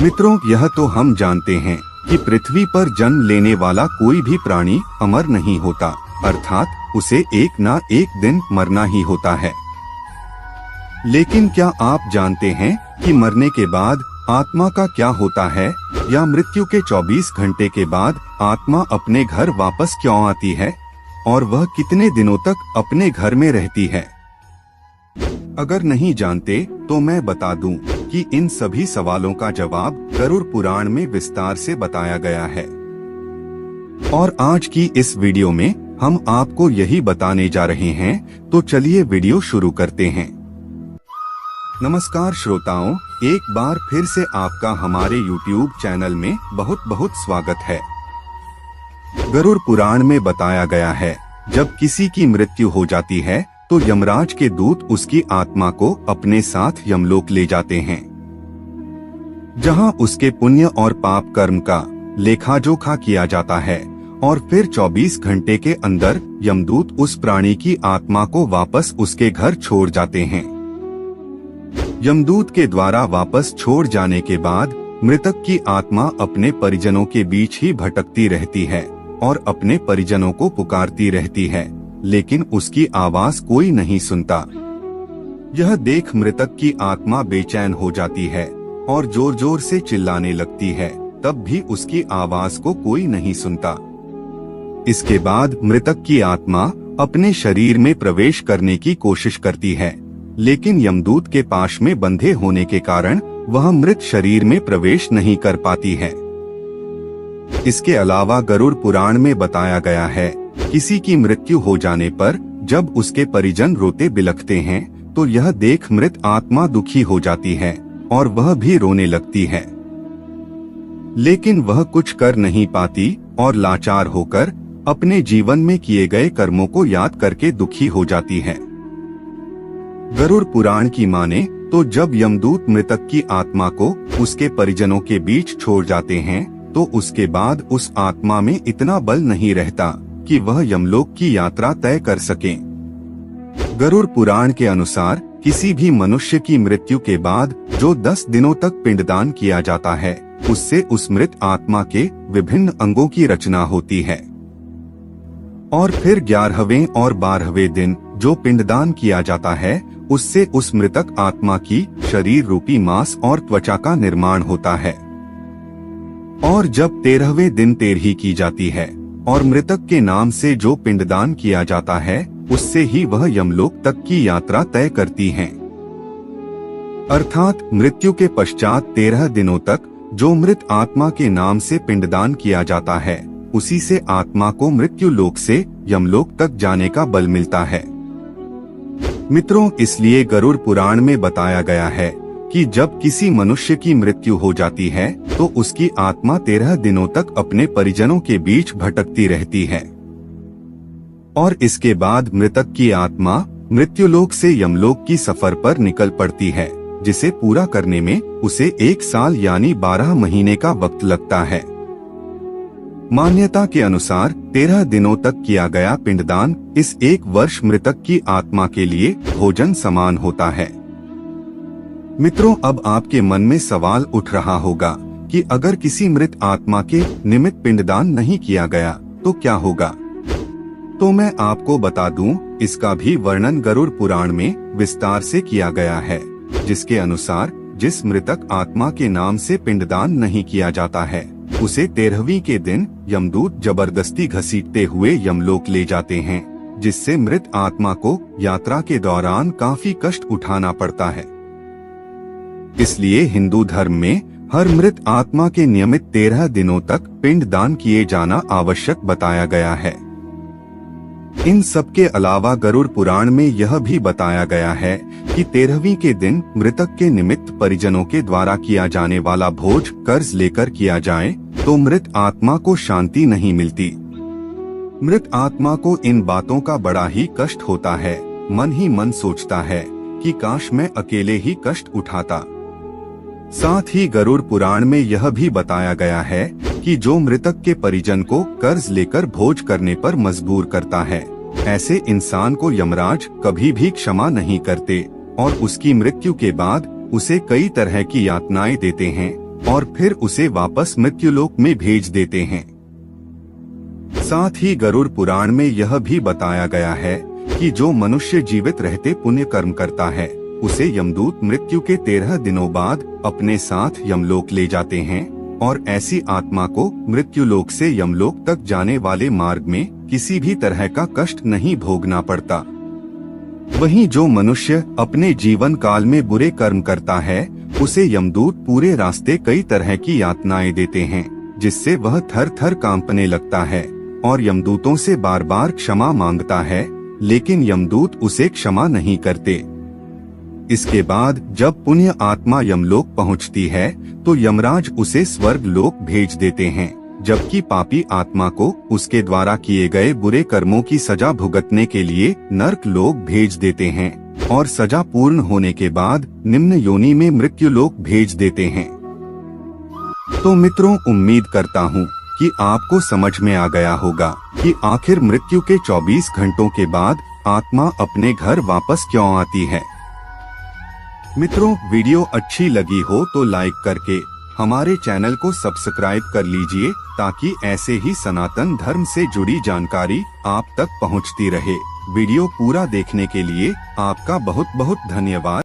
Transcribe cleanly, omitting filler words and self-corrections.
मित्रों, यह तो हम जानते हैं कि पृथ्वी पर जन्म लेने वाला कोई भी प्राणी अमर नहीं होता, अर्थात उसे एक ना एक दिन मरना ही होता है। लेकिन क्या आप जानते हैं कि मरने के बाद आत्मा का क्या होता है, या मृत्यु के 24 घंटे के बाद आत्मा अपने घर वापस क्यों आती है और वह कितने दिनों तक अपने घर में रहती है? अगर नहीं जानते तो मैं बता दूं कि इन सभी सवालों का जवाब गरुड़ पुराण में विस्तार से बताया गया है। और आज की इस वीडियो में हम आपको यही बताने जा रहे हैं, तो चलिए वीडियो शुरू करते हैं। नमस्कार श्रोताओं, एक बार फिर से आपका हमारे YouTube चैनल में बहुत बहुत स्वागत है। गरुड़ पुराण में बताया गया है, जब किसी की मृत्यु हो जाती है तो यमराज के दूत उसकी आत्मा को अपने साथ यमलोक ले जाते हैं, जहां उसके पुण्य और पाप कर्म का लेखा जोखा किया जाता है, और फिर 24 घंटे के अंदर यमदूत उस प्राणी की आत्मा को वापस उसके घर छोड़ जाते हैं। यमदूत के द्वारा वापस छोड़ जाने के बाद मृतक की आत्मा अपने परिजनों के बीच ही भटकती रहती है और अपने परिजनों को पुकारती रहती है, लेकिन उसकी आवाज कोई नहीं सुनता। यह देख मृतक की आत्मा बेचैन हो जाती है और जोर जोर से चिल्लाने लगती है, तब भी उसकी आवाज को कोई नहीं सुनता। इसके बाद मृतक की आत्मा अपने शरीर में प्रवेश करने की कोशिश करती है, लेकिन यमदूत के पाश में बंधे होने के कारण वह मृत शरीर में प्रवेश नहीं कर पाती है। इसके अलावा गरुड़ पुराण में बताया गया है, किसी की मृत्यु हो जाने पर जब उसके परिजन रोते बिलखते हैं तो यह देख मृत आत्मा दुखी हो जाती है और वह भी रोने लगती है, लेकिन वह कुछ कर नहीं पाती और लाचार होकर अपने जीवन में किए गए कर्मों को याद करके दुखी हो जाती है। गरुड़ पुराण की माने तो जब यमदूत मृतक की आत्मा को उसके परिजनों के बीच छोड़ जाते हैं तो उसके बाद उस आत्मा में इतना बल नहीं रहता कि वह यमलोक की यात्रा तय कर सके। गरुड़ पुराण के अनुसार किसी भी मनुष्य की मृत्यु के बाद जो 10 दिनों तक पिंडदान किया जाता है, उससे उस मृत आत्मा के विभिन्न अंगों की रचना होती है, और फिर 11वें और 12वें दिन जो पिंडदान किया जाता है, उससे उस मृतक आत्मा की शरीर रूपी मांस और त्वचा का निर्माण होता है। और जब 13वें दिन तेरही की जाती है और मृतक के नाम से जो पिंडदान किया जाता है, उससे ही वह यमलोक तक की यात्रा तय करती हैं। अर्थात मृत्यु के पश्चात 13 दिनों तक जो मृत आत्मा के नाम से पिंडदान किया जाता है, उसी से आत्मा को मृत्यु लोक से यमलोक तक जाने का बल मिलता है। मित्रों, इसलिए गरुड़ पुराण में बताया गया है कि जब किसी मनुष्य की मृत्यु हो जाती है तो उसकी आत्मा 13 दिनों तक अपने परिजनों के बीच भटकती रहती है, और इसके बाद मृतक की आत्मा मृत्युलोक से यमलोक की सफर पर निकल पड़ती है, जिसे पूरा करने में उसे 1 साल यानी 12 महीने का वक्त लगता है। मान्यता के अनुसार 13 दिनों तक किया गया पिंडदान इस 1 वर्ष मृतक की आत्मा के लिए भोजन समान होता है। मित्रों, अब आपके मन में सवाल उठ रहा होगा कि अगर किसी मृत आत्मा के निमित्त पिंडदान नहीं किया गया तो क्या होगा? तो मैं आपको बता दूं, इसका भी वर्णन गरुड़ पुराण में विस्तार से किया गया है, जिसके अनुसार जिस मृतक आत्मा के नाम से पिंडदान नहीं किया जाता है, उसे 13वीं के दिन यमदूत जबरदस्ती घसीटते हुए यमलोक ले जाते हैं, जिससे मृत आत्मा को यात्रा के दौरान काफी कष्ट उठाना पड़ता है। इसलिए हिंदू धर्म में हर मृत आत्मा के नियमित 13 दिनों तक पिंड दान किए जाना आवश्यक बताया गया है। इन सब के अलावा गरुड़ पुराण में यह भी बताया गया है कि 13वीं के दिन मृतक के निमित्त परिजनों के द्वारा किया जाने वाला भोज कर्ज लेकर किया जाए तो मृत आत्मा को शांति नहीं मिलती। मृत आत्मा को इन बातों का बड़ा ही कष्ट होता है, मन ही मन सोचता है कि काश मैं अकेले ही कष्ट उठाता। साथ ही गरुड़ पुराण में यह भी बताया गया है कि जो मृतक के परिजन को कर्ज लेकर भोज करने पर मजबूर करता है, ऐसे इंसान को यमराज कभी भी क्षमा नहीं करते और उसकी मृत्यु के बाद उसे कई तरह की यातनाएं देते हैं, और फिर उसे वापस मृत्युलोक में भेज देते हैं। साथ ही गरुड़ पुराण में यह भी बताया गया है कि जो मनुष्य जीवित रहते पुण्य कर्म करता है उसे यमदूत मृत्यु के 13 दिनों बाद अपने साथ यमलोक ले जाते हैं और ऐसी आत्मा को मृत्युलोक से यमलोक तक जाने वाले मार्ग में किसी भी तरह का कष्ट नहीं भोगना पड़ता। वहीं जो मनुष्य अपने जीवन काल में बुरे कर्म करता है उसे यमदूत पूरे रास्ते कई तरह की यातनाएं देते हैं, जिससे वह थर थर कांपने लगता है और यमदूतों से बार बार क्षमा मांगता है, लेकिन यमदूत उसे क्षमा नहीं करते। इसके बाद जब पुण्य आत्मा यमलोक पहुंचती है तो यमराज उसे स्वर्ग लोक भेज देते हैं, जबकि पापी आत्मा को उसके द्वारा किए गए बुरे कर्मों की सजा भुगतने के लिए नर्क लोक भेज देते हैं और सजा पूर्ण होने के बाद निम्न योनि में मृत्यु लोक भेज देते हैं। तो मित्रों, उम्मीद करता हूँ कि आपको समझ में आ गया होगा कि आखिर मृत्यु के 24 घंटों के बाद आत्मा अपने घर वापस क्यों आती है। मित्रों, वीडियो अच्छी लगी हो तो लाइक करके हमारे चैनल को सब्सक्राइब कर लीजिए ताकि ऐसे ही सनातन धर्म से जुड़ी जानकारी आप तक पहुंचती रहे। वीडियो पूरा देखने के लिए आपका बहुत बहुत धन्यवाद।